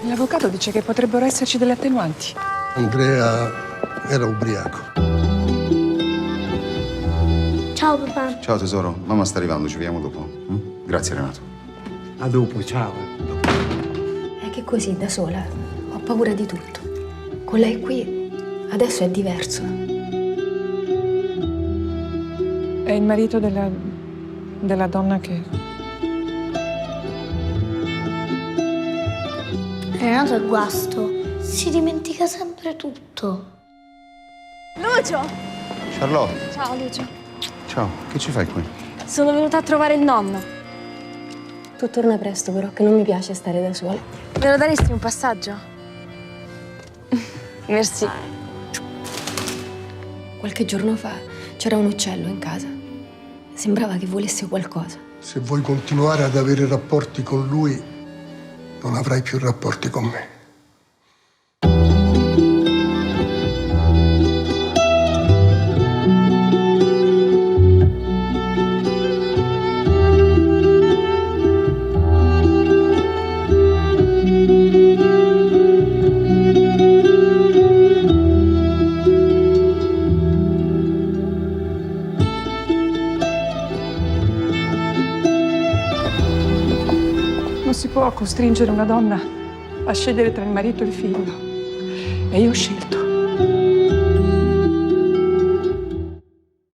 L'avvocato dice che potrebbero esserci delle attenuanti. Andrea era ubriaco. Ciao papà. Ciao tesoro, mamma sta arrivando, ci vediamo dopo. Grazie Renato. A dopo, ciao. È che così, da sola, ho paura di tutto. Con lei qui, adesso è diverso. È il marito della donna che... Renato è guasto. Si dimentica sempre tutto. Lucio! Charlotte, Ciao Lucio. ciao, che ci fai qui? Sono venuta a trovare il nonno. Tu torna presto, però, che non mi piace stare da sola. Me lo daresti un passaggio? Merci. Qualche giorno fa c'era un uccello in casa. Sembrava che volesse qualcosa. Se vuoi continuare ad avere rapporti con lui, non avrai più rapporti con me. Non si può costringere una donna a scegliere tra il marito e il figlio. E io ho scelto.